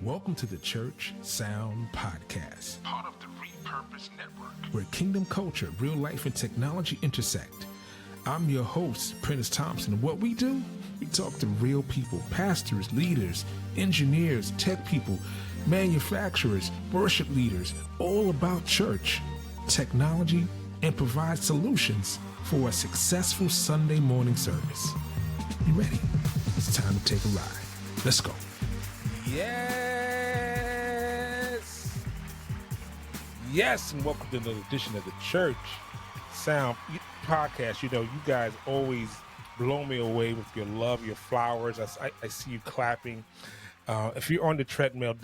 Welcome to the Church Sound Podcast, part of the Repurpose Network, where kingdom culture, real life, and technology intersect. I'm your host, Prentice Thompson, and what we do, we talk to real people, pastors, leaders, engineers, tech people, manufacturers, worship leaders, all about church, technology, and provide solutions for a successful Sunday morning service. You ready? It's time to take a ride. Let's go. Yes, and welcome to another edition of the Church Sound Podcast. You know, you guys always blow me away with your love, your flowers. I see you clapping. If you're on the treadmill,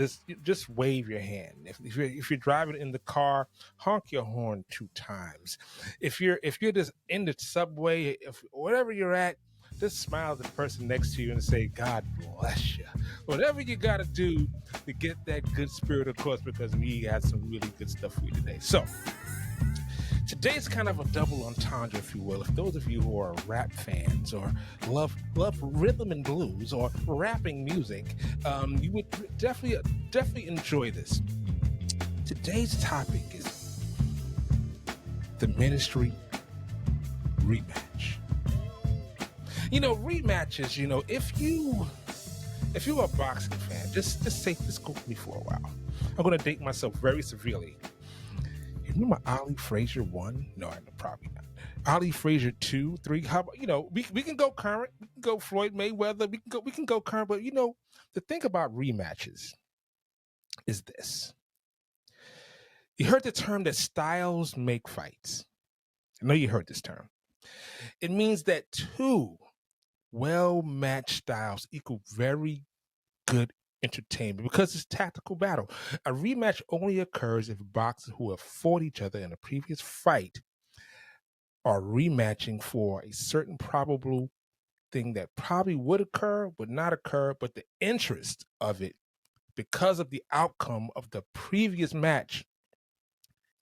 just wave your hand. If you're driving in the car, honk your horn 2 times. If you're just in the subway, wherever you're at, just smile at the person next to you and say, "God bless you." Whatever you got to do to get that good spirit across, because we got some really good stuff for you today. So today's kind of a double entendre, if you will. If those of you who are rap fans or love rhythm and blues or rapping music, you would definitely enjoy this. Today's topic is the ministry rematch. You know, rematches, you know, if you're a boxing fan, just go with me for a while. I'm going to date myself very severely. You remember Ali Frazier 1? No, probably not. Ali Frazier 2, 3. How about, you know, we can go current. We can go Floyd Mayweather. We can go current. But, you know, the thing about rematches is this. You heard the term that styles make fights. I know you heard this term. It means that 2 well-matched styles equal very good entertainment because it's tactical battle. A rematch only occurs if boxers who have fought each other in a previous fight are rematching for a certain probable thing that probably would occur, would not occur, but the interest of it, because of the outcome of the previous match,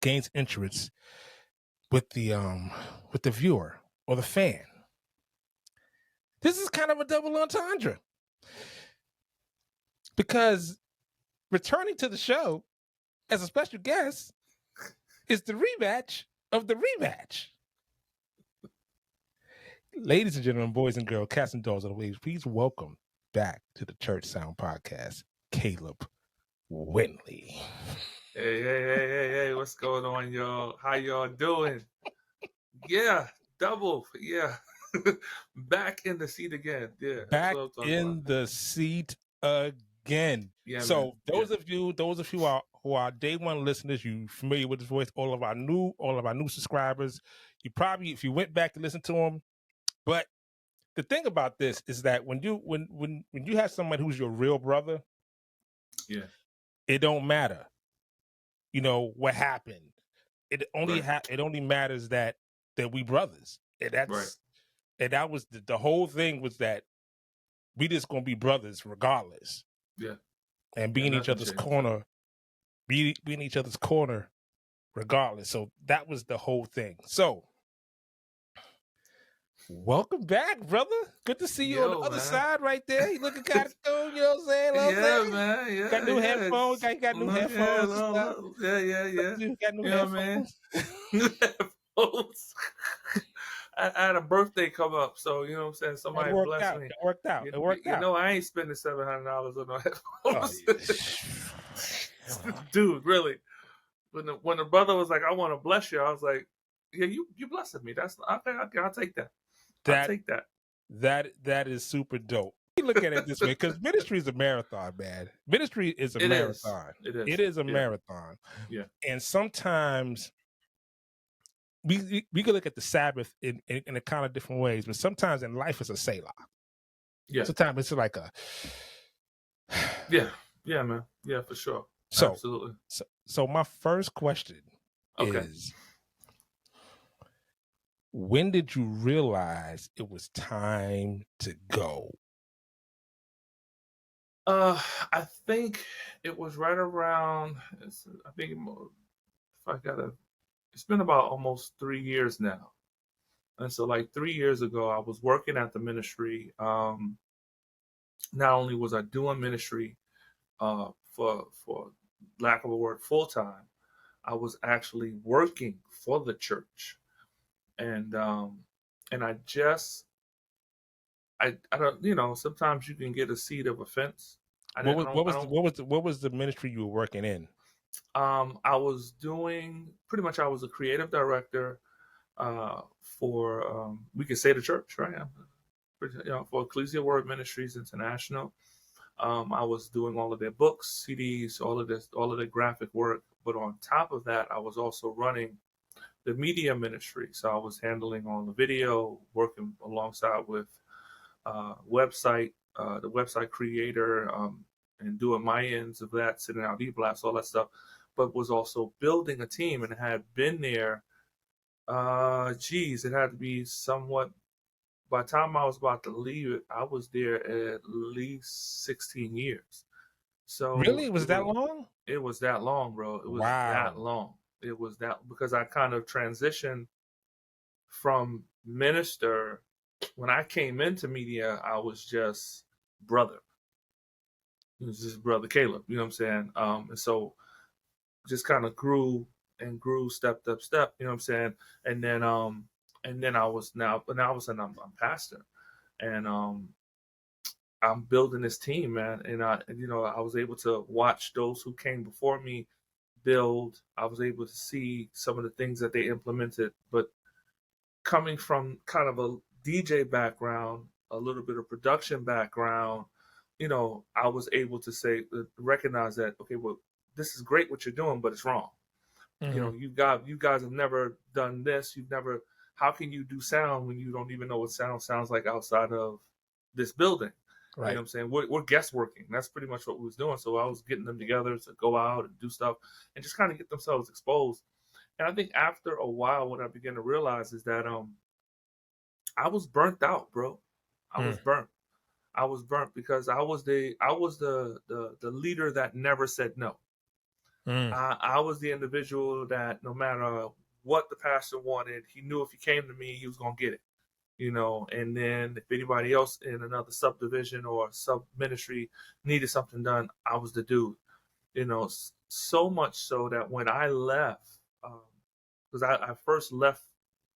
gains interest with the viewer or the fan. This is kind of a double entendre. Because returning to the show as a special guest is the rematch of the rematch. Ladies and gentlemen, boys and girls, cats and dogs of the waves, please welcome back to the Church Sound Podcast, Caleb Windley. Hey, what's going on, y'all? How y'all doing? Yeah, double, yeah. Back in the seat again. Yeah. Back in the seat again. Yeah, so man. Those of you who are day one listeners, you familiar with his voice, all of our new subscribers, you probably, if you went back to listen to him. But the thing about this is that when you have someone who's your real brother, yeah, it don't matter, you know, what happened. It only matters that we brothers. And that's right. And that was the whole thing, was that we just gonna be brothers regardless. Yeah. And being each other's corner, being each other's corner regardless. So that was the whole thing. So welcome back, brother. Good to see you on the other side right there. You looking kind of cool, you know what I'm saying? Man. Yeah. Got new headphones. Got new headphones. Yeah. Got new headphones. New headphones. I had a birthday come up, so you know what I'm saying. Somebody blessed me. It worked out. You know, I ain't spending $700 on no headphones. Oh, yeah. Dude, really. When the brother was like, "I want to bless you," I was like, "Yeah, you blessed me. I'll take that. I'll take that." That is super dope. You look at it this way, because ministry is a marathon, man. Ministry is a marathon. It is a marathon. Yeah. And sometimes we can look at the Sabbath in a kind of different ways, but sometimes in life it's a Selah. Yeah. Sometimes it's like a yeah, man. Yeah, for sure. So, absolutely. So my first question is, when did you realize it was time to go? I think it was right around. I think it's been about almost 3 years now. And so like 3 years ago, I was working at the ministry. Not only was I doing ministry for lack of a word, full time. I was actually working for the church, and I just I don't, sometimes you can get a seed of offense. I What didn't was I don't what I was don't what was the ministry you were working in? I was doing pretty much, I was a creative director for we could say the church, right? For Ecclesia Word Ministries International. I was doing all of their books, CDs, all of the graphic work. But on top of that, I was also running the media ministry. So I was handling all the video, working alongside with the website creator, and doing my ends of that, sending out e-blasts, all that stuff. But was also building a team and had been there. It had to be somewhat. By the time I was about to leave it, I was there at least 16 years. So Really? It was that long? it was that long, bro. It was that Wow. long. It was that because I kind of transitioned from minister. When I came into media, I was just brother. It was just brother Caleb. You know what I'm saying? And so just kind of grew and grew, stepped up, step. You know what I'm saying? And then I was but now all of a sudden I'm pastor, and I'm building this team, man. And I was able to watch those who came before me build. I was able to see some of the things that they implemented, but coming from kind of a DJ background, a little bit of production background, I was able to recognize that, okay, well, this is great what you're doing, but it's wrong. Hmm. You guys have never done this. How can you do sound when you don't even know what sound sounds like outside of this building? You know what Right. I'm saying? We're guest working. That's pretty much what we was doing. So I was getting them together to go out and do stuff and just kind of get themselves exposed. And I think after a while, what I began to realize is that I was burnt out, bro. I was Mm. burnt. I was burnt because I was the leader that never said no. Mm. I was the individual that no matter what the pastor wanted, he knew if he came to me, he was gonna get it. And then if anybody else in another subdivision or sub ministry needed something done, I was the dude. So much so that when I left, because I first left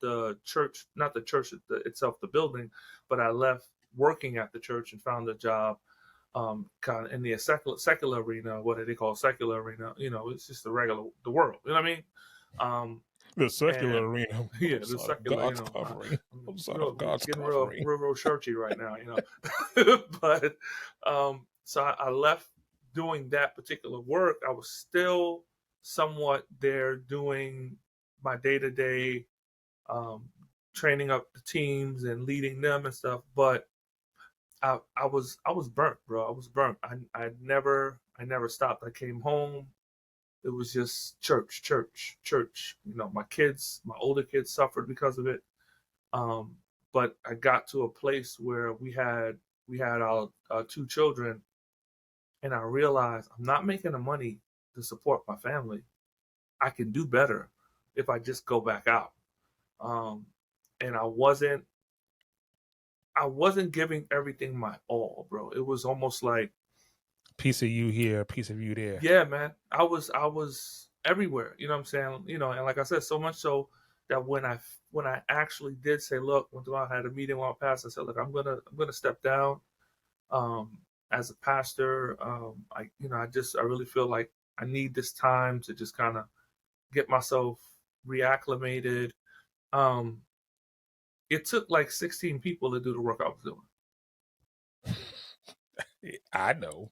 the church, not the church itself, the building, but I left working at the church and found a job kind of in the secular arena. What do they call secular arena? It's just the world. You know what I mean? Um, The secular and arena. yeah, the Outside of secular. God's covering. I'm Outside of God's getting real, covering. real, real churchy right now. But so I left doing that particular work. I was still somewhat there doing my day to day, training up the teams and leading them and stuff. But I was burnt, bro. I was burnt. I never stopped. I came home. It was just church, church, church. My older kids suffered because of it. Um, but I got to a place where we had our two children, and I realized I'm not making the money to support my family. I can do better if I just go back out. Um, and I wasn't giving everything my all, bro. It was almost like, Piece of you here, piece of you there. yeah, man, I was everywhere. You know what I'm saying? And like I said, so much so that when I actually did say, look, when I had a meeting with my pastor, I said, look, I'm gonna step down um, as a pastor. I really feel like I need this time to just kind of get myself reacclimated. Um, it took like 16 people to do the work I was doing. I know.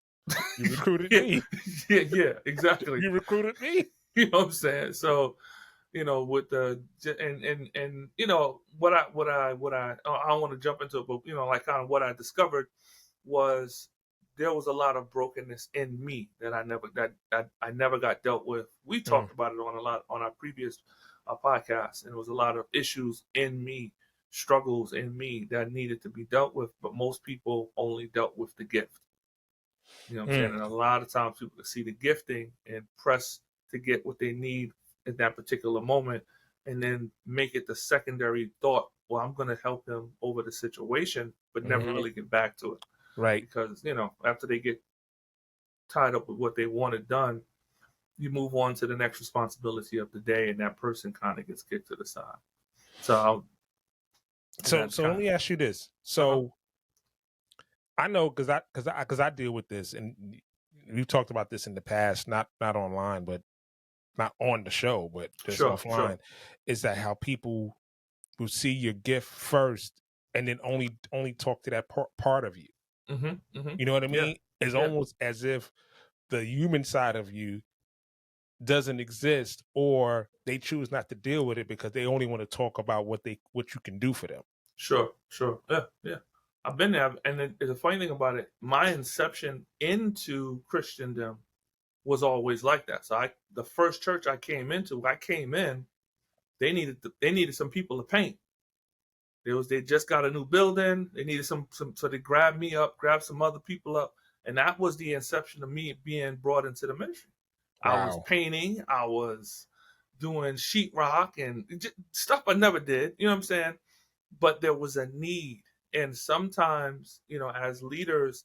You recruited Yeah, me. yeah, exactly. You recruited me. You know what I'm saying? So, with the and I don't want to jump into it, but like kind of what I discovered was there was a lot of brokenness in me that I never got dealt with. We Mm. talked about it on a lot on our previous podcast, and it was a lot of issues in me, struggles in me that needed to be dealt with. But most people only dealt with the gift. You know what I'm saying? Mm. And a lot of times people can see the gifting and press to get what they need in that particular moment and then make it the secondary thought, well, I'm going to help him over the situation, but never Hmm. really get back to it. Right. Because, after they get tied up with what they wanted done, you move on to the next responsibility of the day, and that person kind of gets kicked to the side. So let me ask you this. So I know because I deal with this, and we've talked about this in the past, not online, but not on the show, but just offline. Is that how people will see your gift first, and then only talk to that part of you? You know what I mean? It's almost as if the human side of you doesn't exist, or they choose not to deal with it because they only want to talk about what you can do for them. Sure. Yeah. I've been there, and the funny thing about it, my inception into Christendom was always like that. So the first church I came into, they needed some people to paint. They just got a new building. They needed some, so they grabbed me up, grabbed some other people up, and that was the inception of me being brought into the ministry. Wow. I was painting, I was doing sheetrock and stuff I never did. You know what I'm saying? But there was a need, and sometimes, as leaders,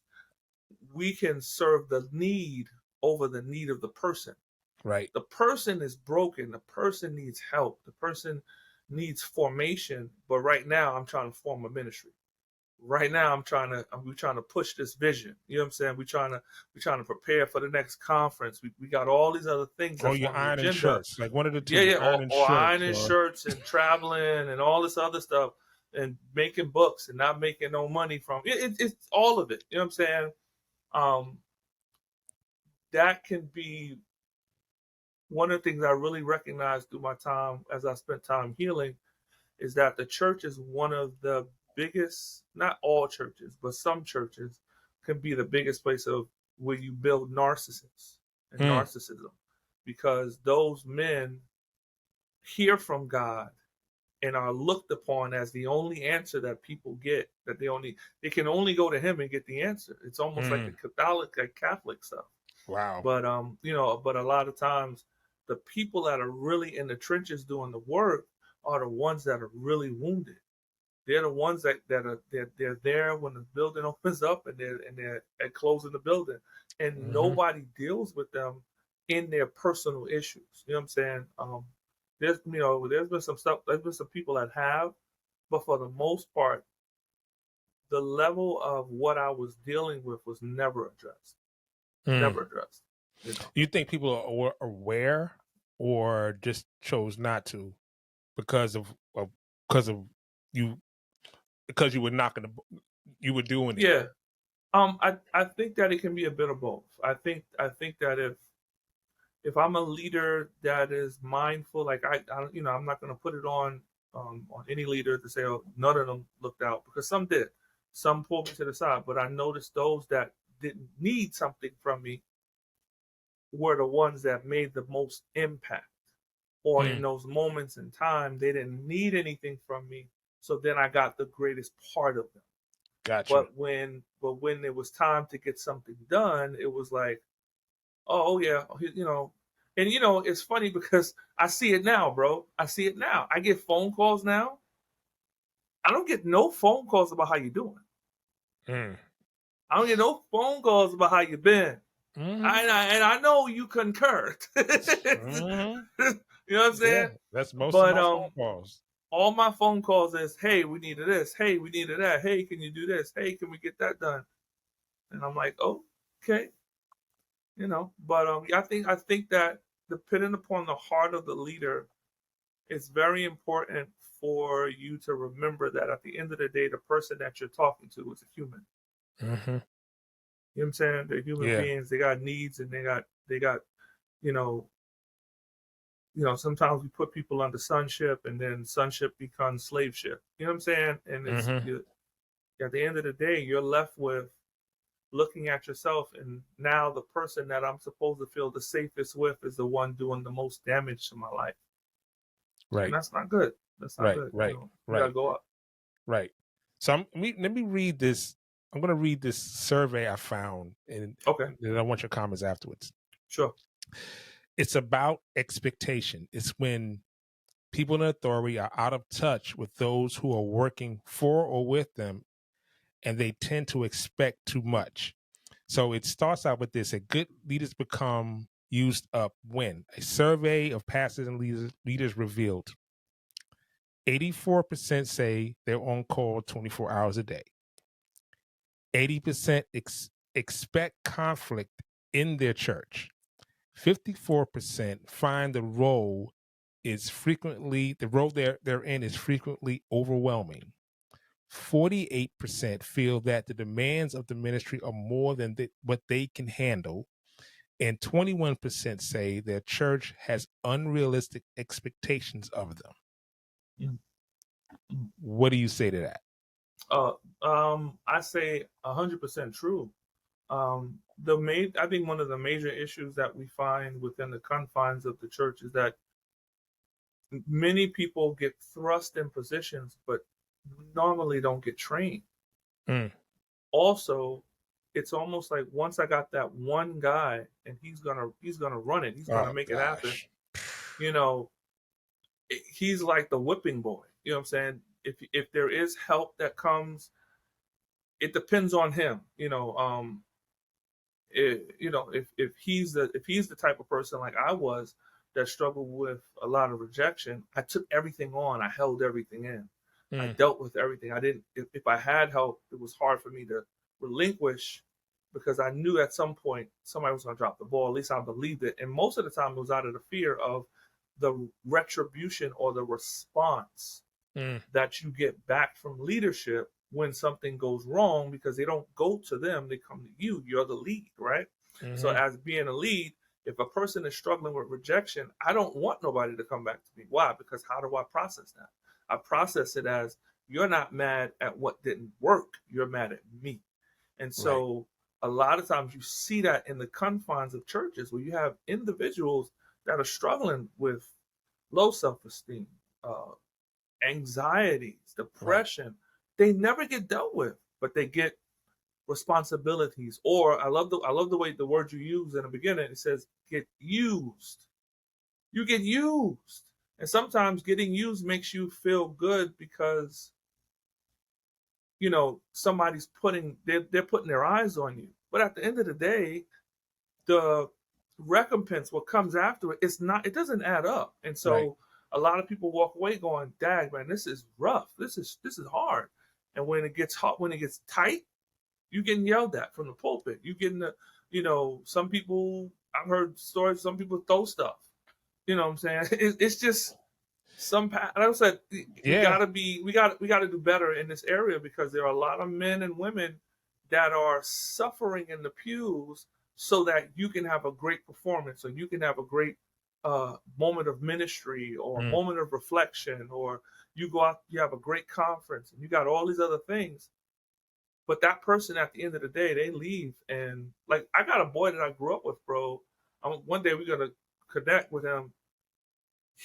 we can serve the need over the need of the person. Right. The person is broken. The person needs help. The person needs formation. But right now, I'm trying to form a ministry. Right now, we're trying to push this vision. You know what I'm saying? We're trying to prepare for the next conference. We got all these other things. Oh, you're ironing shirts, like one of the two. Ironing shirts and traveling and all this other stuff and making books and not making no money from it. It's all of it. You know what I'm saying? That can be one of the things I really recognized through my time as I spent time healing is that the church is one of the biggest, not all churches, but some churches can be the biggest place of where you build narcissists and narcissism, because those men hear from God and are looked upon as the only answer that people get, that they can only go to him and get the answer. It's almost like the Catholic stuff. Wow. But but a lot of times the people that are really in the trenches doing the work are the ones that are really wounded. They're the ones that they're there when the building opens up and they're at closing the building, and nobody deals with them in their personal issues. You know what I'm saying? There's been some stuff. There's been some people that have, but for the most part, the level of what I was dealing with was never addressed. Never addressed. You think people are aware, or just chose not to because you were not going to, you were doing it? Yeah. I think that it can be a bit of both. I think that if I'm a leader that is mindful, like I'm not going to put it on any leader to say, oh, none of them looked out, because some did. Some pulled me to the side, but I noticed those that didn't need something from me were the ones that made the most impact. Or in those moments in time, they didn't need anything from me, so then I got the greatest part of them. Gotcha. But when it was time to get something done, it was like, oh yeah, and it's funny because I see it now, bro. I see it now. I get phone calls now. I don't get no phone calls about how you doing. I don't get no phone calls about how you been. And I know you concur. You know what I'm saying? Yeah, that's most of my phone calls. All my phone calls is, hey, we needed this. Hey, we needed that. Hey, can you do this? Hey, can we get that done? And I'm like, oh, okay. But I think that depending upon the heart of the leader, it's very important for you to remember that at the end of the day, the person that you're talking to is a human. You know what I'm saying? They're human beings. They got needs, and they got sometimes we put people under sonship, and then sonship becomes slaveship. You know what I'm saying? And it's at the end of the day, you're left with looking at yourself, and now the person that I'm supposed to feel the safest with is the one doing the most damage to my life. Right. And that's not good. That's not good. Right. You gotta go up. Right. So let me read this. I'm going to read this survey I found, and then I want your comments afterwards. Sure. It's about expectation. It's when people in authority are out of touch with those who are working for or with them, and they tend to expect too much. So it starts out with this: a good leaders become used up when a survey of pastors and leaders revealed 84% say they're on call 24 hours a day. 80% expect conflict in their church. 54% find the role they're in is frequently overwhelming. 48% feel that the demands of the ministry are more than what they can handle. And 21% say their church has unrealistic expectations of them. Mm. What do you say to that? I say 100% true. I think one of the major issues that we find within the confines of the church is that many people get thrust in positions, but normally don't get trained. Mm. Also, it's almost like once I got that one guy and he's gonna run it, he's gonna make it happen. You know, he's like the whipping boy. You know what I'm saying? If there is help that comes, it depends on him. If he's the type of person like I was that struggled with a lot of rejection, I took everything on. I held everything in. I dealt with everything. I didn't. If I had help, it was hard for me to relinquish because I knew at some point somebody was going to drop the ball. At least I believed it. And most of the time, it was out of the fear of the retribution or the response that you get back from leadership when something goes wrong, because they don't go to them, they come to you. You're the lead, right? Mm-hmm. So as being a lead, if a person is struggling with rejection, I don't want nobody to come back to me. Why? Because how do I process that? I process it as, you're not mad at what didn't work, you're mad at me. And so a lot of times you see that in the confines of churches where you have individuals that are struggling with low self-esteem, anxieties, depression. They never get dealt with, but they get responsibilities. Or I love the way the word you use in the beginning. It says get used. You get used. And sometimes getting used makes you feel good because somebody's they're putting their eyes on you. But at the end of the day, the recompense, what comes after it, it doesn't add up. And so a lot of people walk away going, "Dag, man, this is rough. This is hard." And when it gets hot, when it gets tight, you getting yelled at from the pulpit. You getting some people. I've heard stories. Some people throw stuff. You know what I'm saying? It's just like I said, we gotta do better in this area, because there are a lot of men and women that are suffering in the pews so that you can have a great performance, or you can have a great moment of ministry, or a moment of reflection, or you go out, you have a great conference, and you got all these other things. But that person, at the end of the day, they leave. And like, I got a boy that I grew up with, bro. One day we're going to connect with him.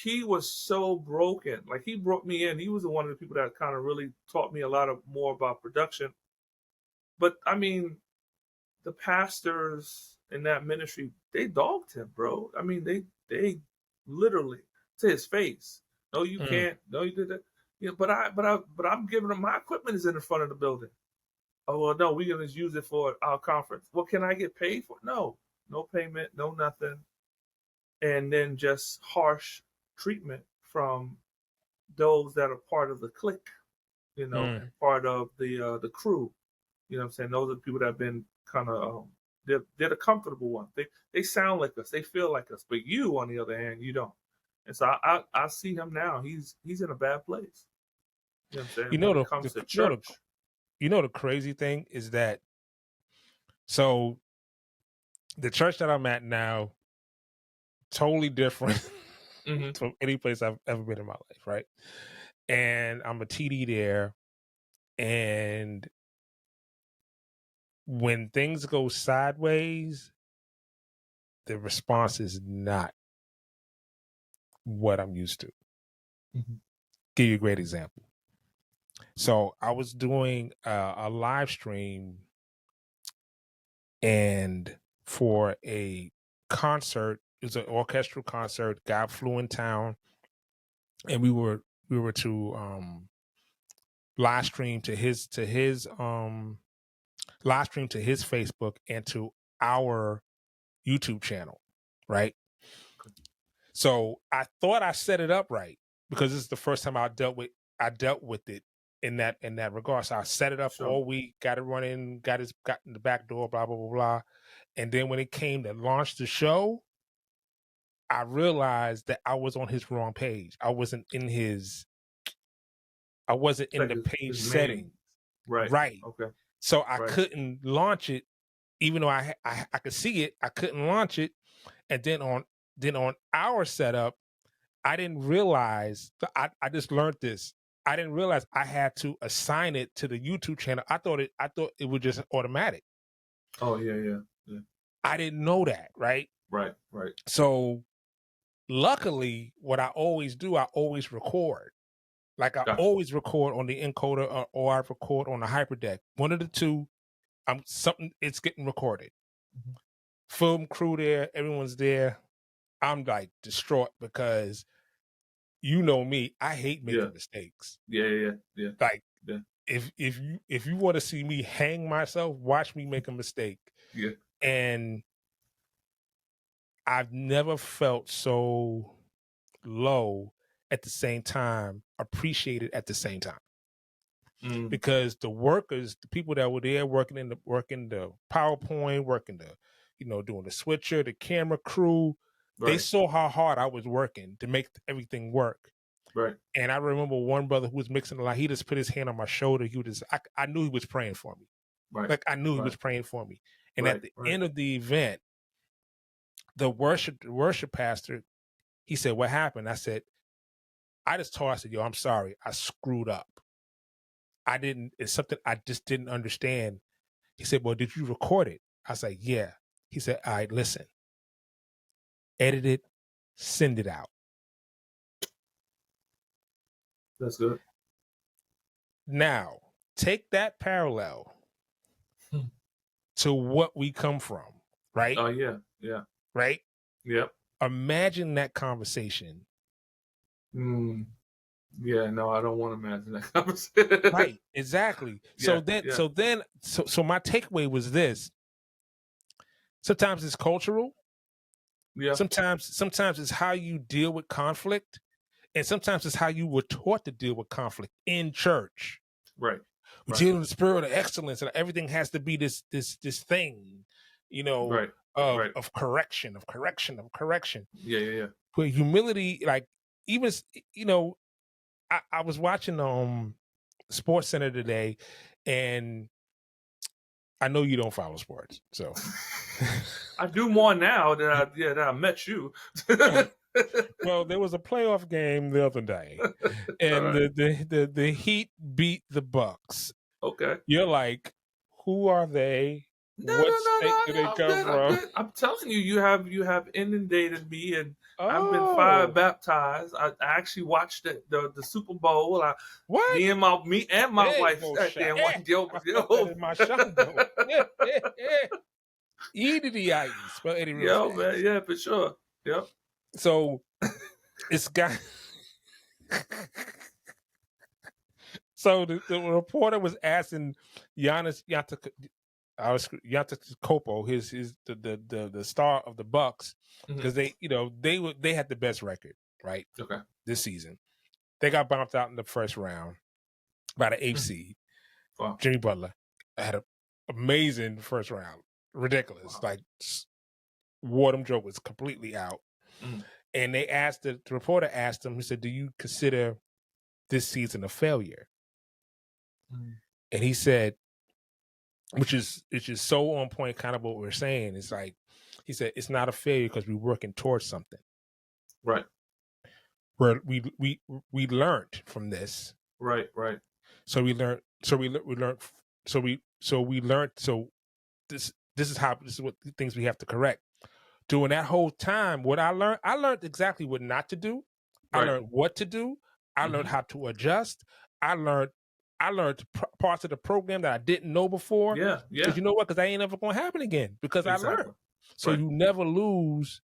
He was so broken. Like, he brought me in. He was one of the people that kind of really taught me a lot more about production. But I mean, the pastors in that ministry, they dogged him, bro. I mean, they literally, to his face, "No, you can't. No, you did that." But I'm giving him, my equipment is in the front of the building. "Oh, well, no, we're gonna use it for our conference." "Well, can I get paid for it?" "No payment, no nothing." And then just harsh treatment from those that are part of the clique, and part of the crew. You know what I'm saying? Those are the people that have been kind of they're the comfortable ones. They sound like us, they feel like us, but you, on the other hand, you don't. And so I see him now. He's in a bad place. You know what I'm saying? When it comes to church. The crazy thing is that, so the church that I'm at now, totally different from any place I've ever been in my life, right? And I'm a TD there, and when things go sideways, the response is not what I'm used to. Give you a great example. So I was doing a live stream, and for a concert, it was an orchestral concert. Guy flew in town, and we were to live stream to his live stream to his Facebook and to our YouTube channel, right? So I thought I set it up right because this is the first time I dealt with it in that regard. So I set it up all week, got it running, got in the back door, blah blah blah blah. And then when it came to launch the show, I realized that I was on his wrong page. I wasn't in the page settings. Right. Right. Okay. So I couldn't launch it, even though I could see it. I couldn't launch it. And then on our setup, I didn't realize. I just learned this. I didn't realize I had to assign it to the YouTube channel. I thought it was just automatic. Oh yeah. I didn't know that. Right. So luckily, what I always do, I always record. Like I always record on the encoder or I record on the hyperdeck. One of the two, it's getting recorded. Mm-hmm. Film crew there, everyone's there. I'm like distraught because you know me, I hate making mistakes. Yeah. Like if you want to see me hang myself, watch me make a mistake. Yeah. And I've never felt so low at the same time, appreciated at the same time. Because the workers, the people that were there working the PowerPoint, working doing the switcher, the camera crew, they saw how hard I was working to make everything work. Right. And I remember one brother who was mixing a lot. He just put his hand on my shoulder. I knew he was praying for me. Right. Like I knew he was praying for me. And at the end of the event, the worship pastor, he said, "What happened?" I said, I said, "Yo, I'm sorry. I screwed up. It's something I just didn't understand." He said, "Well, did you record it?" I was like, "Yeah." He said, "All right, listen, edit it, send it out." That's good. Now, take that parallel to what we come from, right? Oh, yeah. Right? Yep. Imagine that conversation. Yeah, no, I don't want to imagine that conversation. Right, exactly. So my takeaway was this. Sometimes it's cultural. Yeah. Sometimes it's how you deal with conflict. And sometimes it's how you were taught to deal with conflict in church. Right. We're dealing with the spirit of excellence, and everything has to be this thing, of correction. Yeah. But humility, like even I was watching Sports Center today, and I know you don't follow sports, so I do more now that I met you. Well, there was a playoff game the other day, and the Heat beat the Bucks. Okay. You're like, who are they? No, what state do they come from? I'm telling you, you have inundated me, and I've been fire baptized. I actually watched the Super Bowl. What? Me and my wife sat there and watched my shot. The ice. But anyway, yo, man, yeah, for sure. Yep. So it's got. So the reporter was asking Giannis Antetokounmpo, his the star of the Bucks, because they had the best record, right? Okay. This season, they got bumped out in the first round by the 8th seed. Wow. Jimmy Butler had an amazing first round, ridiculous, like wore them jokers completely out. And they asked the reporter asked him, he said, "Do you consider this season a failure?" And he said, which is so on point, kind of what we're saying. It's like, he said, it's not a failure because we're working towards something. Right. Where we learned from this. Right. So we learned. So this is what things we have to correct. During that whole time, what I learned exactly what not to do. I learned what to do. I learned how to adjust. I learned parts of the program that I didn't know before. Yeah. Because you know what? Because that ain't never going to happen again. Because I learned. So you never lose.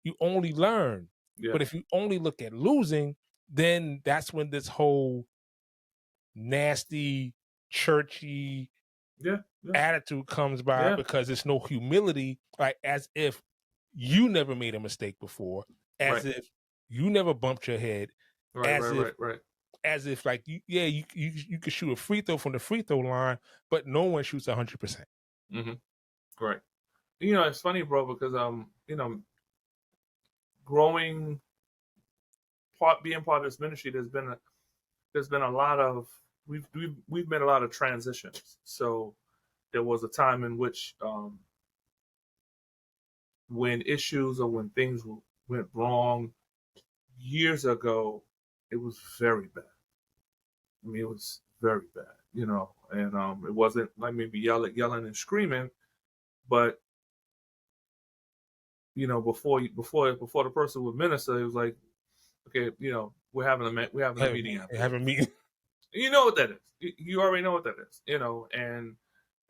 You only learn. Yeah. But if you only look at losing, then that's when this whole nasty, churchy, Yeah. attitude comes by because there's no humility, like as if you never made a mistake before, as Right. if you never bumped your head, Right. as if like you could shoot a free throw from the free throw line, but no one shoots 100%. Mm-hmm. Right. You know, it's funny, bro, because you know, growing being part of this ministry, there's been a lot of we've made a lot of transitions. So there was a time in which when issues or when things went wrong years ago, it was very bad. I mean, it was very bad, you know, and it wasn't like maybe yelling and screaming, but you know, before the person would minister, it was like, okay, you know, we're having a meeting after Have a this. meeting. You know what that is. You already know what that is, you know, and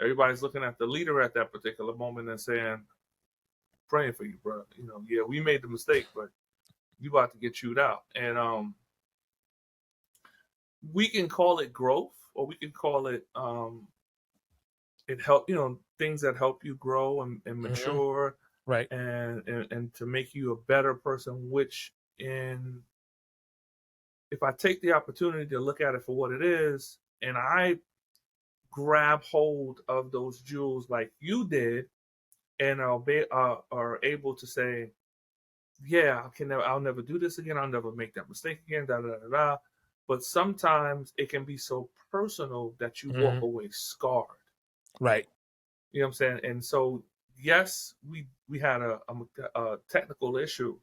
everybody's looking at the leader at that particular moment and saying, praying for you, bro. You know, yeah, we made the mistake, but you about to get chewed out. And we can call it growth, or we can call it it help, you know, things that help you grow and mature, right, and to make you a better person. Which, in if I take the opportunity to look at it for what it is, and I grab hold of those jewels like you did, and are able to say, yeah, I'll never do this again. I'll never make that mistake again. Da da da da. But sometimes it can be so personal that you walk away scarred. right. You know what I'm saying? And so, yes, we had a technical issue,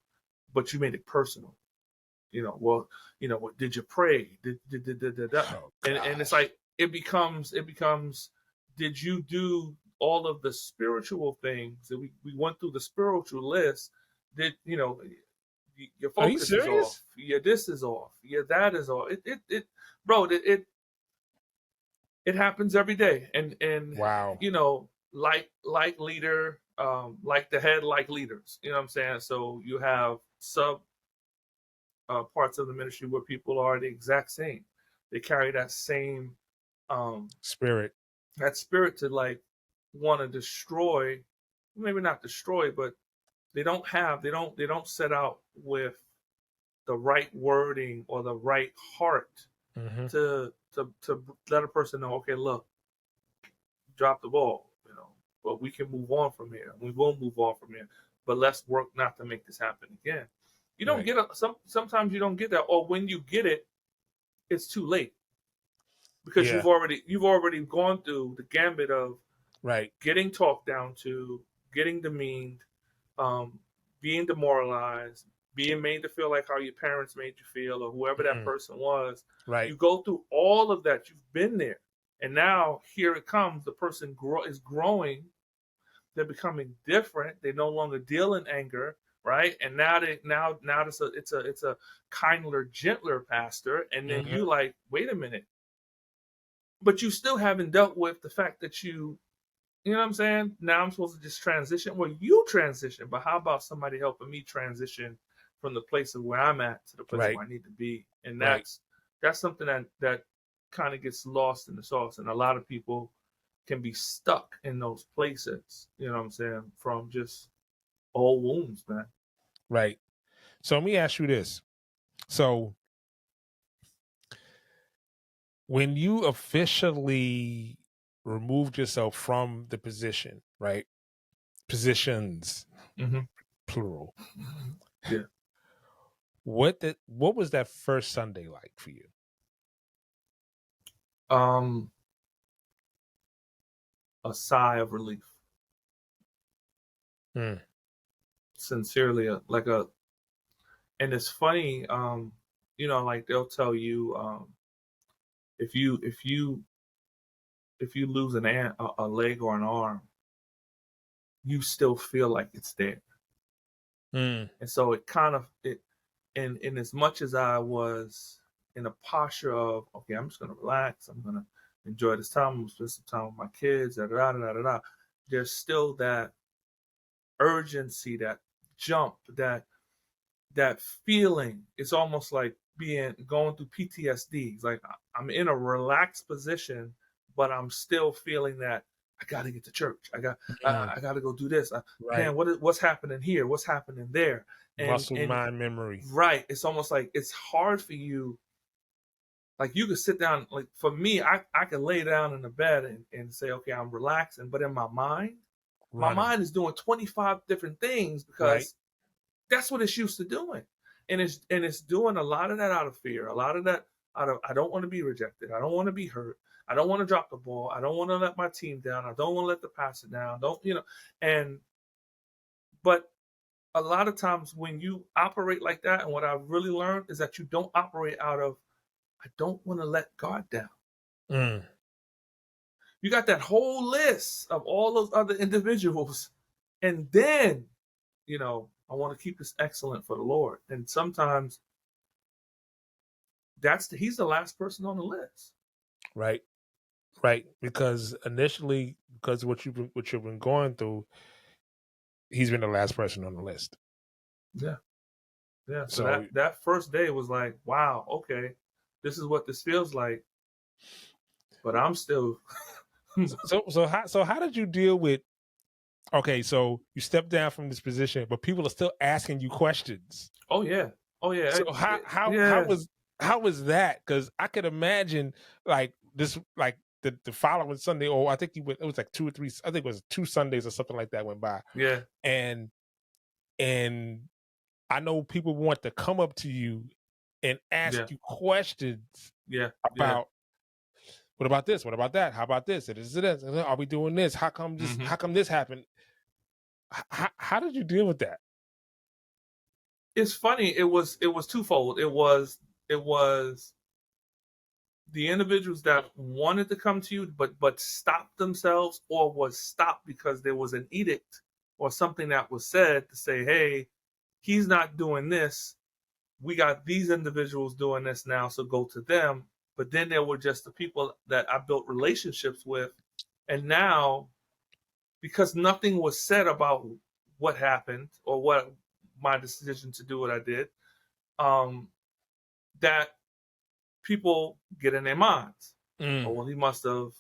but you made it personal. You know, well, you know, what did you pray? Oh, and it's like it becomes. Did you do all of the spiritual things? And we went through the spiritual list. Did you know? Your Are you focus is off. serious? Yeah, this is off. Yeah, that is off. Bro. It happens every day, and Wow. you know, like leader, like the head, like leaders. You know what I'm saying? So you have sub parts of the ministry where people are the exact same. They carry that same Spirit. that spirit to like want to destroy, maybe not destroy, but they don't set out with the right wording or the right heart to let a person know, okay, look, drop the ball, you know, but we can move on from here. We will move on from here, but let's work not to make this happen again. You don't Right. get sometimes you don't get that, or when you get it, it's too late because Yeah. you've already gone through the gambit of Right. getting talked down to, getting demeaned, um, being demoralized, being made to feel like how your parents made you feel, or whoever that person was. Right. You go through all of that. You've been there, and now here it comes. The person is growing. They're becoming different. They no longer deal in anger, right? And now it's a kinder, gentler pastor. And then you like, wait a minute, but you still haven't dealt with the fact that you know what I'm saying? Now I'm supposed to just transition. Well, you transition, but how about somebody helping me transition from the place of where I'm at to the place Right. where I need to be? And Right. that's something that kind of gets lost in the sauce, and a lot of people can be stuck in those places. You know what I'm saying? From just old wounds, man. Right. So let me ask you this. So when you officially removed yourself from the position, right? Positions, Mm-hmm. plural. Yeah. What was that first Sunday like for you? Um, a sigh of relief. Mm. Sincerely, and it's funny. You know, like they'll tell you, if you lose a leg or an arm, you still feel like it's there. Mm. And so it kind of it, and in as much as I was in a posture of, okay, I'm just gonna relax, I'm gonna enjoy this time, I'm gonna spend some time with my kids, da da da da da. There's still that urgency, that jump, that feeling. It's almost like going through PTSD. It's like I'm in a relaxed position, but I'm still feeling that I got to get to church. I got to go do this. Right. Man, what's happening here? What's happening there? Muscle, mind, memory. Right. It's almost like it's hard for you. Like you could sit down, like for me, I can lay down in the bed and say, okay, I'm relaxing. But in my mind is doing 25 different things because that's what it's used to doing. And it's doing a lot of that out of fear, a lot of that out of I don't want to be rejected. I don't want to be hurt. I don't want to drop the ball. I don't want to let my team down. I don't want to let the passer down. But a lot of times when you operate like that, and what I've really learned is that you don't operate out of I don't want to let God down. You got that whole list of all those other individuals, and then, I want to keep this excellent for the Lord. And sometimes he's the last person on the list. Right. Because initially, because of what you've been going through, he's been the last person on the list. Yeah. So that first day was like, wow, okay, this is what this feels like. But I'm still. So how did you deal with? Okay, so you stepped down from this position, but people are still asking you questions. Oh yeah. So how was that? Because I could imagine like this, like the following Sunday, or I think it was like 2 or 3. I think it was 2 Sundays or something like that went by. Yeah. And I know people want to come up to you and ask you questions. Yeah. About what about this? What about that? How about this? Are we doing this? How come this? How come this happened? How did you deal with that? It's funny. It was twofold. It was the individuals that wanted to come to you, but stopped themselves, or was stopped because there was an edict or something that was said to say, hey, he's not doing this. We got these individuals doing this now, so go to them. But then there were just the people that I built relationships with. And now, because nothing was said about what happened or what my decision to do what I did, that people get in their minds. Oh, well, he must have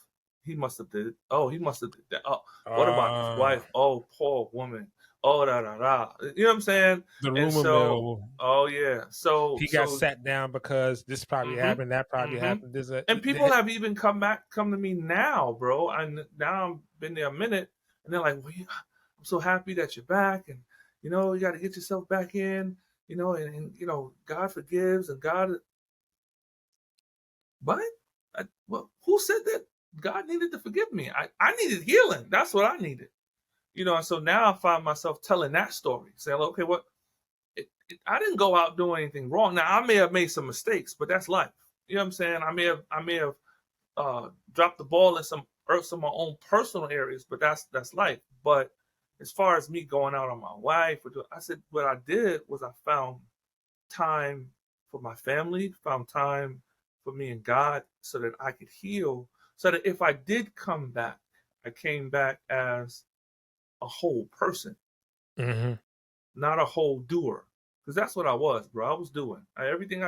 did it. Oh, he must have did that. Oh, what about his wife? Oh, poor woman. Oh, da da da. You know what I'm saying? The rumor mill. Oh yeah. So he got sat down because this probably happened, that probably happened. And people have even come to me now, bro. And now I've been there a minute, and they're like, "Well, I'm so happy that you're back, and you got to get yourself back in, and God forgives, and God." But well, who said that God needed to forgive me? I needed healing. That's what I needed. And so now I find myself telling that story, saying, okay, I didn't go out doing anything wrong. Now, I may have made some mistakes, but that's life. You know what I'm saying? I may have dropped the ball in some of my own personal areas, but that's life. But as far as me going out on my wife, I said what I did was I found time for my family, found time for me and God, so that I could heal, so that if I did come back, I came back as a whole person, not a whole doer, because that's what I was, bro. I was doing everything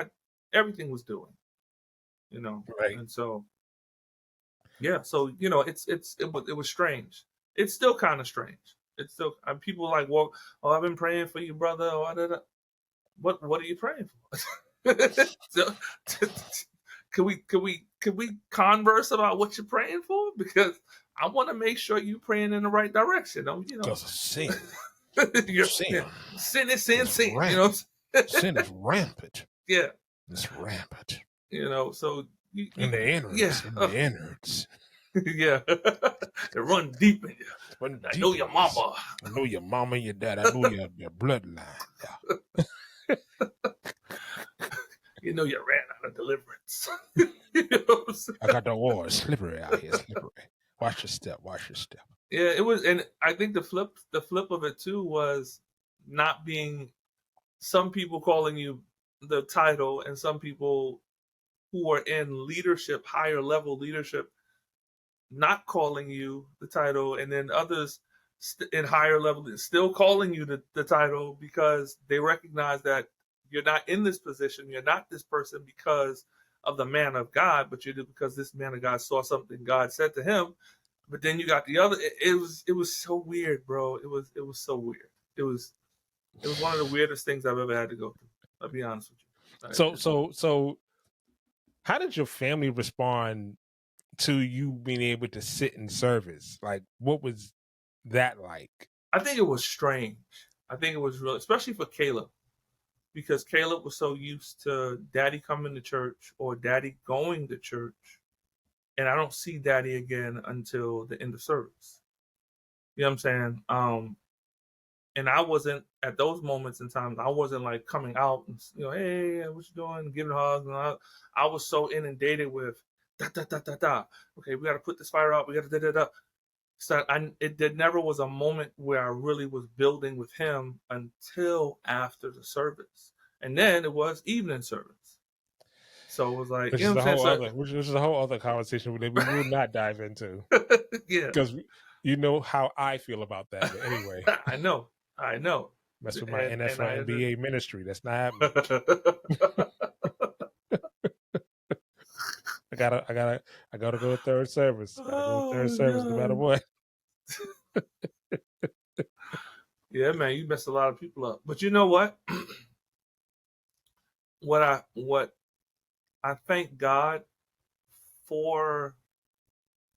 was doing, right. And so, yeah, so it was strange. It's still kind of strange. It's still people are like, well, oh, I've been praying for you, brother. Oh, what are you praying for? So, can we converse about what you're praying for? Because I want to make sure you're praying in the right direction. Because sin. Sin is sin. Sin is rampant. Yeah. It's rampant. So in the innards. Yeah. In the innards. Yeah. They run deep in you. I know your mama. I know your mama and your dad. I know your bloodline. Yeah. You ran out of deliverance. I got the war slippery out here, slippery. Watch your step. Yeah, it was, and I think the flip of it too was not being, some people calling you the title, and some people who are in leadership, higher level leadership, not calling you the title, and then others in higher level still calling you the title, because they recognize that you're not in this position, you're not this person because of the man of God, but you do because this man of God saw something God said to him. But then you got the other. It was so weird, bro. It was so weird. It was one of the weirdest things I've ever had to go through. I'll be honest with you. So how did your family respond to you being able to sit in service? Like, what was that like? I think it was strange. I think it was real, especially for Caleb, because Caleb was so used to daddy coming to church or daddy going to church, and I don't see daddy again until the end of service. You know what I'm saying? And I wasn't at those moments in time. I wasn't like coming out and hey, what you doing? Giving hugs. And I was so inundated with da da da da da. Okay, we got to put this fire out. We got to da da da. So there never was a moment where I really was building with him until after the service, and then it was evening service. So it was like, which is a whole other conversation that we will not dive into. Yeah, because you know how I feel about that. But anyway, I know. That's with my NFL and NBA ministry. That's not happening. I gotta go to third service. Gotta go to third service no matter what. Yeah, man, you messed a lot of people up. But you know what? what I thank God for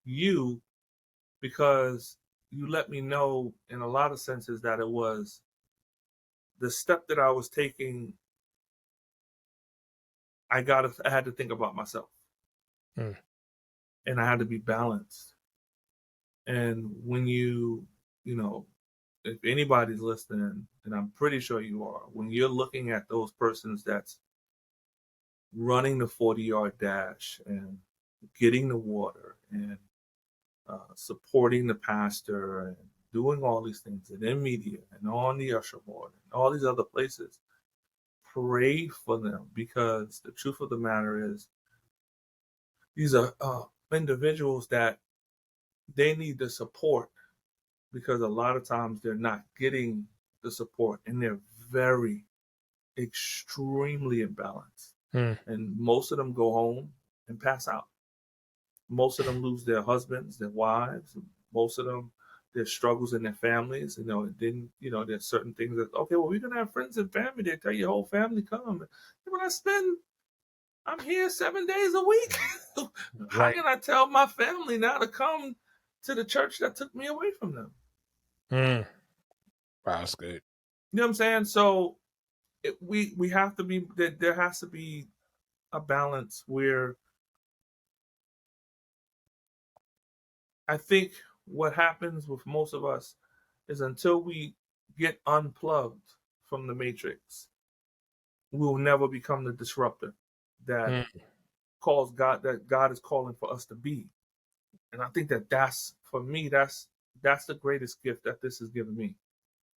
you, because you let me know in a lot of senses that it was the step that I was taking. I had to think about myself, and I had to be balanced. And when you know, if anybody's listening, and I'm pretty sure you are, when you're looking at those persons that's running the 40-yard dash and getting the water and supporting the pastor and doing all these things, and in media and on the usher board and all these other places, pray for them, because the truth of the matter is these are individuals that they need the support, because a lot of times they're not getting the support and they're very extremely imbalanced. And most of them go home and pass out. Most of them lose their husbands, their wives. Most of them, their struggles in their families. There's certain things that, okay, well, we're going to have friends and family. They tell your whole family come. When I'm here 7 days a week. How can I tell my family now to come to the church that took me away from them? Wow, that's good. You know what I'm saying? So we have to be, there has to be a balance where I think what happens with most of us is until we get unplugged from the matrix, we will never become the disruptor that that God is calling for us to be. And I think that's for me, that's the greatest gift that this has given me,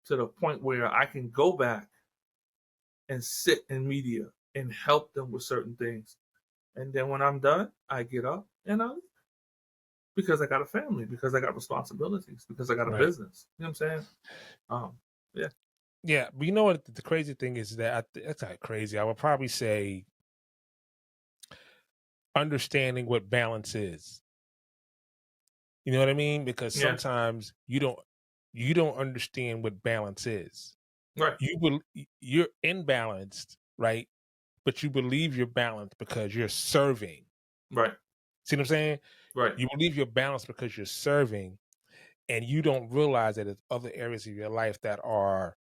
to the point where I can go back and sit in media and help them with certain things. And then when I'm done, I get up and I leave, because I got a family, because I got responsibilities, because I got a business. You know what I'm saying? Yeah. Yeah, but you know what the crazy thing is, that that's not crazy. I would probably say understanding what balance is. You know what I mean? Because sometimes you don't understand what balance is. Right. You're imbalanced, right? But you believe you're balanced because you're serving. Right. See what I'm saying? Right. You believe you're balanced because you're serving, and you don't realize that there's other areas of your life that are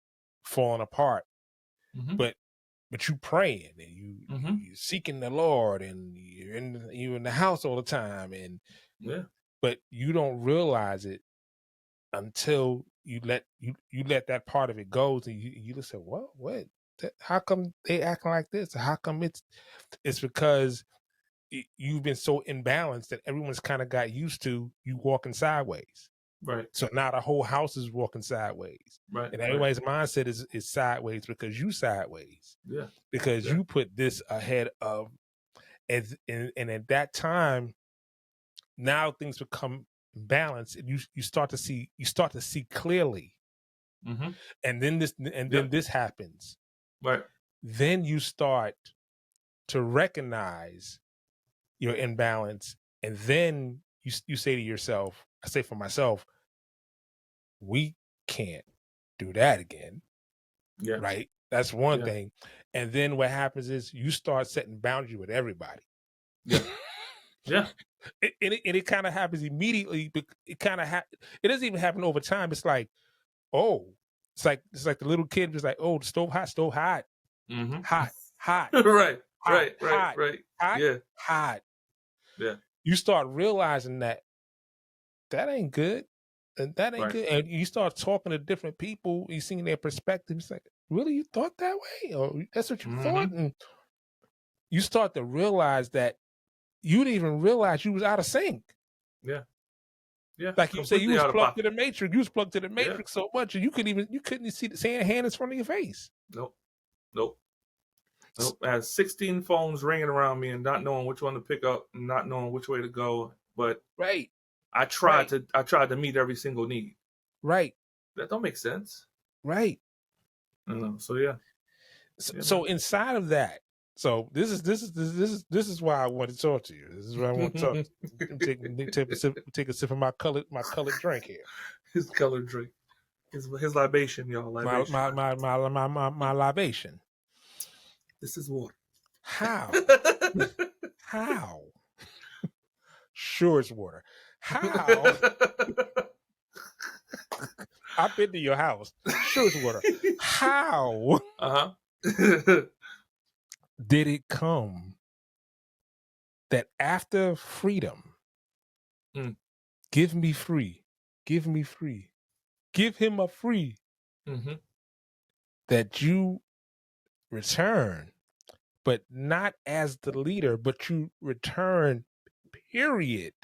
falling apart. But you praying and you're seeking the Lord, and you're in the house all the time, and but you don't realize it until you let that part of it go, and you just say, "What? How come they acting like this? How come it's because you've been so imbalanced that everyone's kind of got used to you walking sideways." Right. So now the whole house is walking sideways. Right. And everybody's mindset is sideways because you sideways. Yeah. Because you put this ahead of, and at that time, now things become balanced, and you start to see clearly. And then this happens. Right. Then you start to recognize you're in balance, and then you say to yourself, I say for myself, we can't do that again. Yeah. Right? That's one Yeah. thing. And then what happens is you start setting boundaries with everybody. Yeah. Yeah. And it kind of happens immediately, but it kind of it doesn't even happen over time. It's like, oh, it's like the little kid was like, oh, the stove hot, Mm-hmm. hot, hot, Right. hot, Right. hot, hot, Yeah. hot. Yeah. You start realizing that ain't good. And that ain't Right. good. And you start talking to different people, you seeing their perspectives, like, really, you thought that way? Or that's what you thought? And you start to realize that you didn't even realize you was out of sync. Yeah. Yeah. Like you say, you Completely was out of plugged to pocket. the matrix. You was plugged to the matrix so much, and you couldn't see the hand in front of your face. Nope. I had 16 phones ringing around me and not knowing which one to pick up and not knowing which way to go. But Right. I tried to meet every single need. Right. That don't make sense. Right. So yeah. So inside of that, so this is why I want to talk to you. This is why I want to talk. Take a sip of my colored drink here. His colored drink. His libation, y'all. Libation. My libation. This is water. How? How? Sure, it's water. How? I've been to your house. Sure, it's water. How? Did it come that after freedom, give me free, give me free, give him a free, that you return, but not as the leader, but you return, period.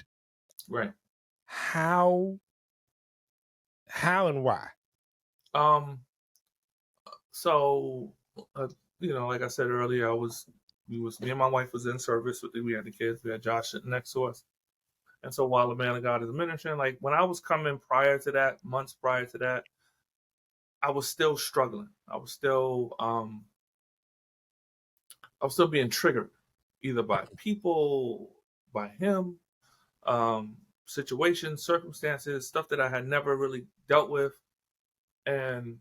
Right. How and why? So, like I said earlier, me and my wife was in service. We had the kids. We had Josh sitting next to us. And so while the man of God is ministering, like when I was coming months prior to that, I was still struggling. I was still being triggered either by people, by him, situations, circumstances, stuff that I had never really dealt with. And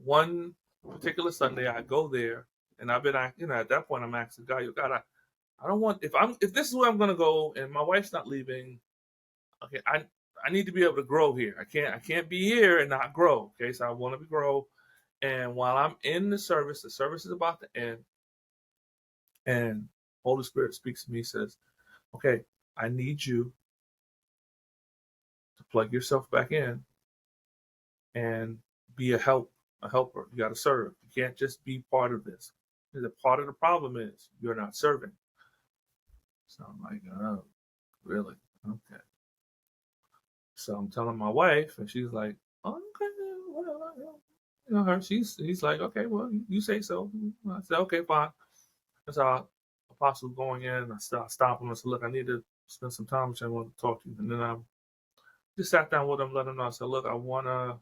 one particular Sunday, I go there, and I've been, at that point, I'm asking God, God, I don't want, if this is where I'm going to go, and my wife's not leaving, okay, I need to be able to grow here. I can't be here and not grow. Okay, so I want to grow. And while I'm in the service is about to end, and Holy Spirit speaks to me, says, okay, I need you to plug yourself back in and be a helper. You got to serve. You can't just be part of this. The part of the problem is you're not serving. So I'm like, oh, really? Okay. So I'm telling my wife, and she's like, oh, okay, whatever. He's like, okay, well, you say so. I said, okay, fine. And so Apostle's going in, I stop him and said, look, I need to spend some time with you. I want to talk to you. And then I just sat down with him, let him know. I said, look, I want to,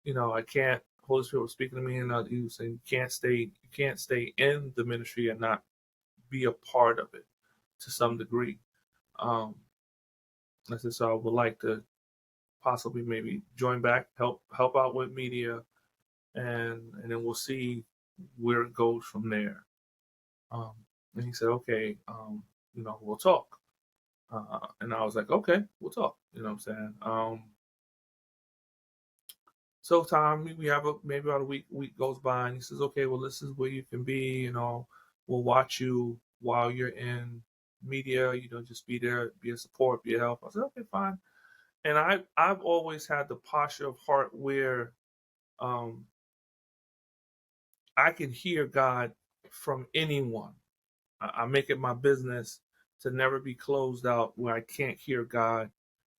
I can't. Holy Spirit was speaking to me, and he was saying, you can't stay in the ministry and not be a part of it to some degree. I said, so I would like to possibly maybe join back, help out with media, and then we'll see where it goes from there. And he said, okay, we'll talk. And I was like, okay, we'll talk. You know what I'm saying? So we have maybe about a week goes by, and he says, okay, well, this is where you can be. We'll watch you while you're in media. Just be there, be a support, be a help. I said, okay, fine. And I've always had the posture of heart where I can hear God from anyone. I make it my business to never be closed out where I can't hear God.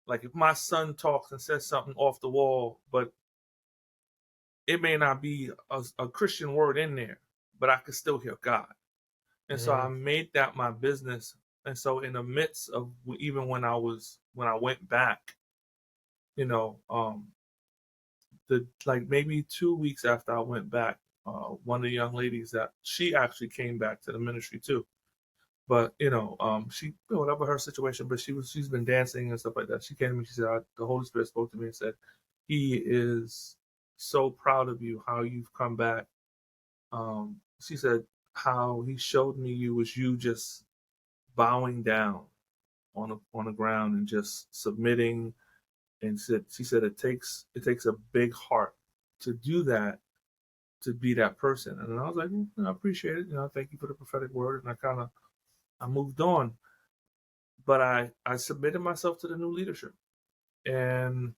Like if my son talks and says something off the wall, but it may not be a Christian word in there, but I could still hear God. And so I made that my business. And so in the midst of even when I went back, like maybe 2 weeks after I went back, one of the young ladies that she actually came back to the ministry too. But she, whatever her situation, but she's been dancing and stuff like that. She came to me. She said, the Holy Spirit spoke to me and said, He is so proud of you, how you've come back. She said how He showed me you was you just bowing down on the ground and just submitting. And she said it takes a big heart to do that, to be that person. And I was like, I appreciate it. Thank you for the prophetic word. And I moved on. But I submitted myself to the new leadership. And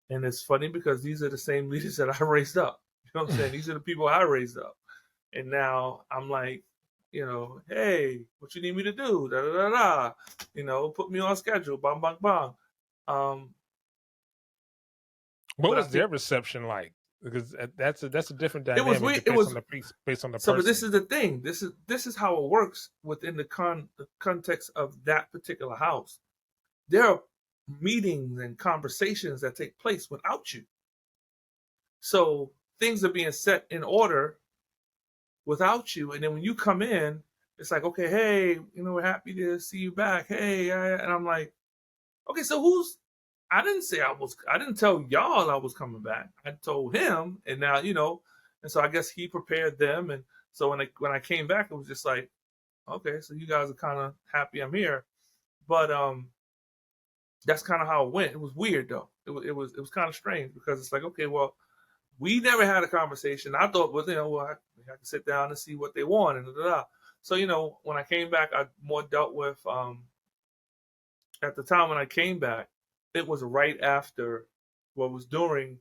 it's funny because these are the same leaders that I raised up. You know what I'm saying? These are the people I raised up. And now I'm like, hey, what you need me to do? Da da da da. Put me on schedule. Bang bang bang. What But I was their think reception like? Because that's a different it was dynamic weird. It was based on the so. But person. this is the thing. This is how it works within the context of that particular house. There are meetings and conversations that take place without you. So things are being set in order without you, and then when you come in, it's like, okay, hey, we're happy to see you back. Hey, and I'm like, okay, so who's? I didn't say I was. I didn't tell y'all I was coming back. I told him, and now and so I guess he prepared them, and so when I came back, it was just like, okay, so you guys are kind of happy I'm here, but that's kind of how it went. It was weird though. It was kind of strange because it's like, okay, well, we never had a conversation. I thought, well, I can sit down and see what they want and da, da, da. So when I came back, I more dealt with. At the time when I came back, it was right after what was during.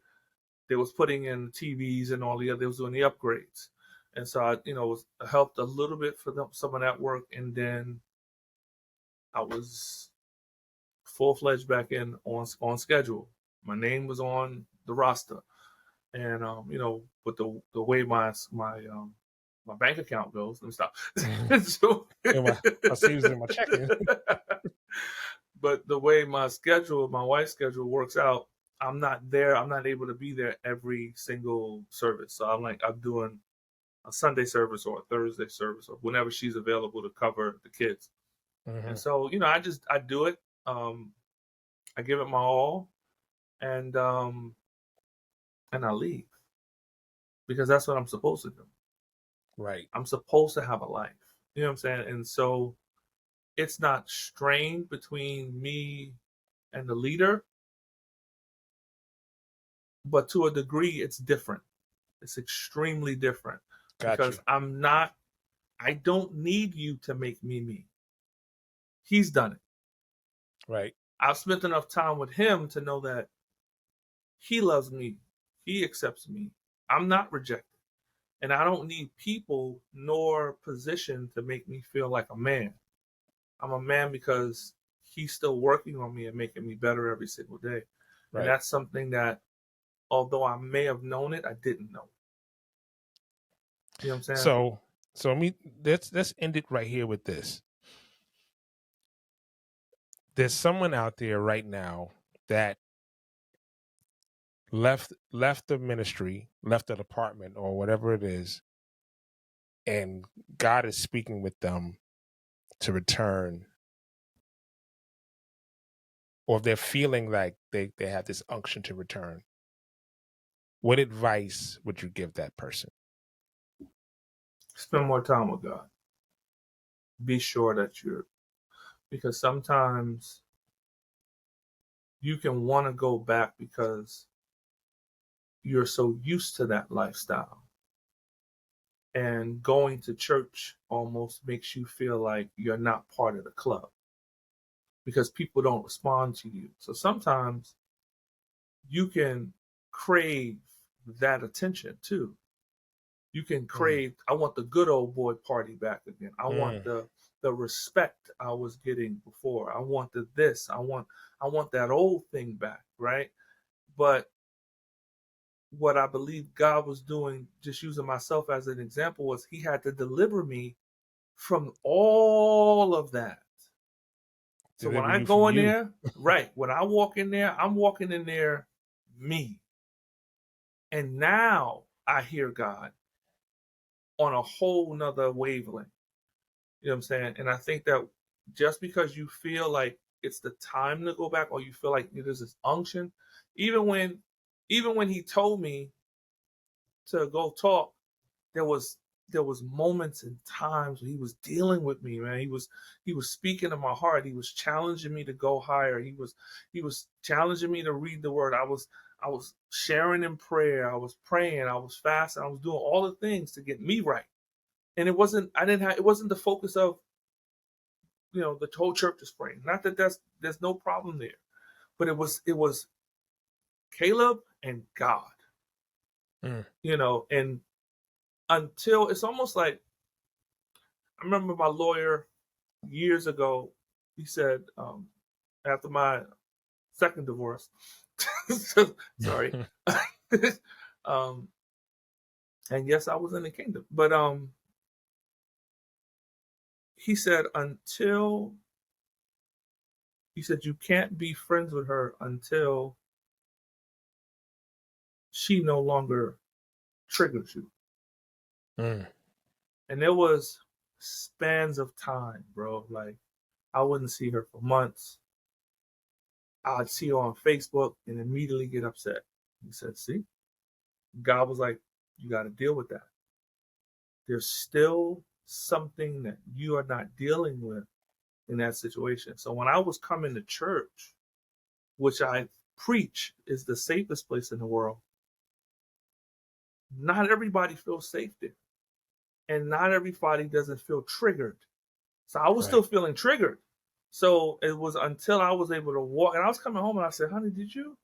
They was putting in TVs and all the other. They was doing the upgrades, and so I helped a little bit for some of that work, and then I was full-fledged back in on schedule. My name was on the roster, and with the way my bank account goes, let me stop. So, I see it in my checking. but the way my wife's schedule works out, I'm not there. I'm not able to be there every single service. So I'm doing a Sunday service or a Thursday service or whenever she's available to cover the kids. Mm-hmm. And so I do it. I give it my all, and I leave because that's what I'm supposed to do. Right. I'm supposed to have a life. You know what I'm saying? And so it's not strained between me and the leader, but to a degree, it's different. It's extremely different because I don't need you to make me me. He's done it. Right. I've spent enough time with him to know that he loves me. He accepts me. I'm not rejected. And I don't need people nor position to make me feel like a man. I'm a man because he's still working on me and making me better every single day. Right. And that's something that, although I may have known it, I didn't know. You know what I'm saying? So let's end it right here with this. There's someone out there right now that left the ministry, left the department or whatever it is, and God is speaking with them to return, or if they're feeling like they have this unction to return. What advice would you give that person? Spend more time with God. Be sure that because sometimes you can want to go back because you're so used to that lifestyle. And going to church almost makes you feel like you're not part of the club because people don't respond to you. So sometimes you can crave that attention too. You can crave, I want the good old boy party back again. I want the respect I was getting before. I want this. I want that old thing back, right? But what I believe God was doing, just using myself as an example, was he had to deliver me from all of that. So when I go in there, right, when I walk in there, I'm walking in there me. And now I hear God on a whole nother wavelength. You know what I'm saying? And I think that just because you feel like it's the time to go back, or you feel like there's this unction, even when he told me to go talk, there was moments and times when he was dealing with me, man. He was speaking to my heart. He was challenging me to go higher. He was challenging me to read the word. I was sharing in prayer. I was praying. I was fasting. I was doing all the things to get me right. And it wasn't it wasn't the focus of, the whole church is praying. Not that there's no problem there, but it was Caleb and God. And until it's almost like, I remember my lawyer years ago, he said, after my second divorce, sorry, um, and yes, I was in the kingdom, but he said, you can't be friends with her until she no longer triggers you. And there was spans of time, bro. Like, I wouldn't see her for months. I'd see her on Facebook and immediately get upset. He said, see, God was like, you got to deal with that. There's still something that you are not dealing with in that situation. So when I was coming to church, which I preach is the safest place in the world, not everybody feels safe there. And not everybody doesn't feel triggered. So I was still feeling triggered. So it was until I was able to walk, and I was coming home and I said, honey, did you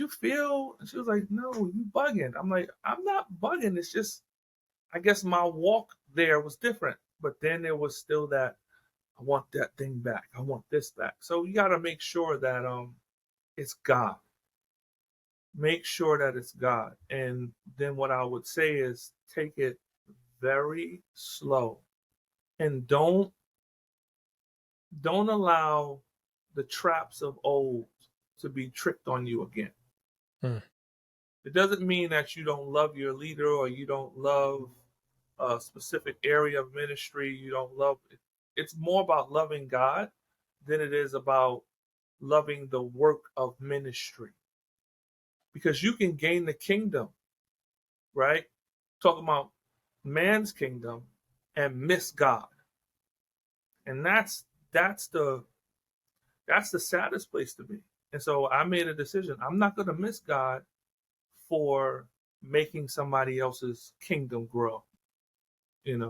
feel? And she was like, no, you bugging. I'm like, I'm not bugging. It's just, I guess my walk there was different. But then there was still that, I want that thing back. I want this back. So you got to make sure that it's God. Make sure that it's God. And then what I would say is take it very slow, and don't allow the traps of old to be tricked on you again. It doesn't mean that you don't love your leader, or you don't love a specific area of ministry. You don't love it. It's more about loving God than it is about loving the work of ministry. Because you can gain the kingdom, right? Talking about man's kingdom, and miss God. And that's the saddest place to be. And so I made a decision. I'm not going to miss God for making somebody else's kingdom grow. And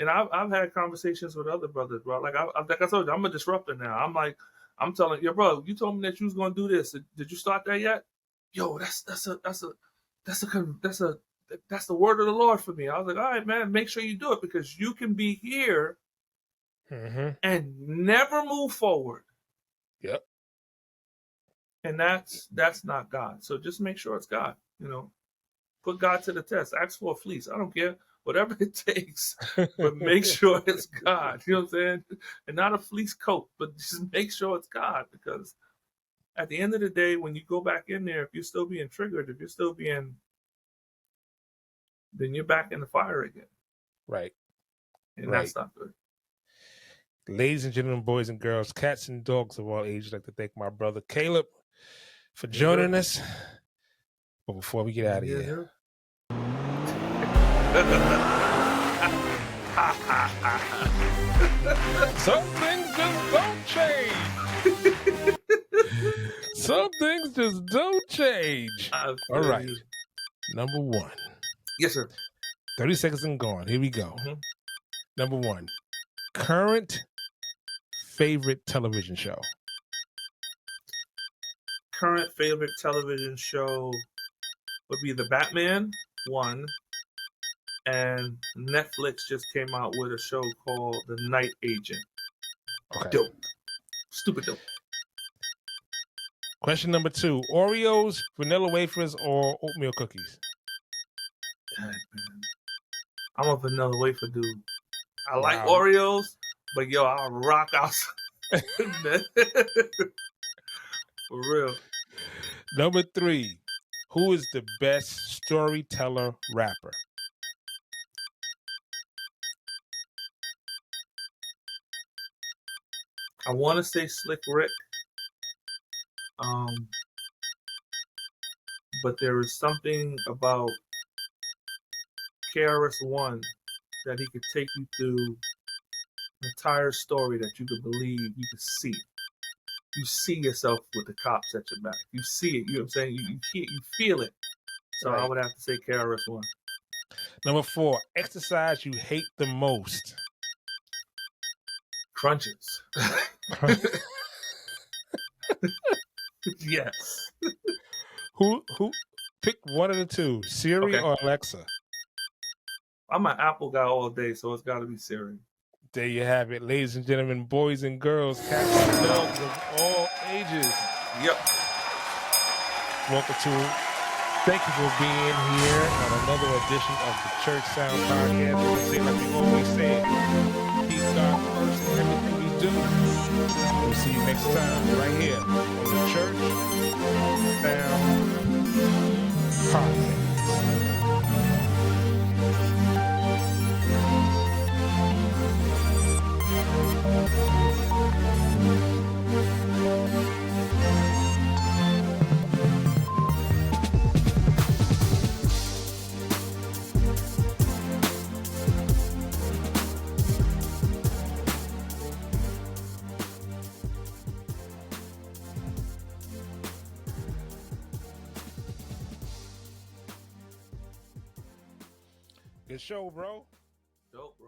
I've had conversations with other brothers, bro. Like I told you, I'm a disruptor now. I'm telling you, bro, you told me that you was going to do this. Did you start that yet? Yo, that's the word of the Lord for me. I was like, all right, man, make sure you do it, because you can be here and never move forward. Yep. And that's not God. So just make sure it's God. Put God to the test. Ask for a fleece. I don't care. Whatever it takes, but make sure it's God. You know what I'm saying? And not a fleece coat, but just make sure it's God. Because at the end of the day, when you go back in there, if you're still being triggered, then you're back in the fire again. Right. And that's not good. Ladies and gentlemen, boys and girls, cats and dogs of all ages, I'd like to thank my brother Caleb for joining us. But before we get out of here, some things just don't change. Some things just don't change. All right. Number one. Yes, sir. 30 seconds and gone. Here we go. Number one. Current favorite television show. Current favorite television show would be The Batman one, and Netflix just came out with a show called The Night Agent. Okay. Dope. Stupid dope. Question number two. Oreos, vanilla wafers, or oatmeal cookies? Dang, man. I'm a vanilla wafer dude. I like Oreos, but yo, I'll rock out. For real. Number three. Who is the best storyteller rapper? I want to say Slick Rick. But there is something about KRS-One that he could take you through an entire story that you could believe, you could see. You see yourself with the cops at your back. You see it. You know what I'm saying? You feel it. So I would have to say KRS-One. Number 4, exercise you hate the most. Crunches. Yes. Who pick one of the two, Siri or Alexa? I'm an Apple guy all day, so it's got to be Siri. There you have it, ladies and gentlemen, boys and girls, cats and dogs of all ages. Yep. Welcome to. Thank you for being here on another edition of the Church Sound Podcast. We're gonna say like we always say, keep God first in everything we do. We'll see you next time right here on the Church Sound Podcast. Good show, bro. Dope, bro.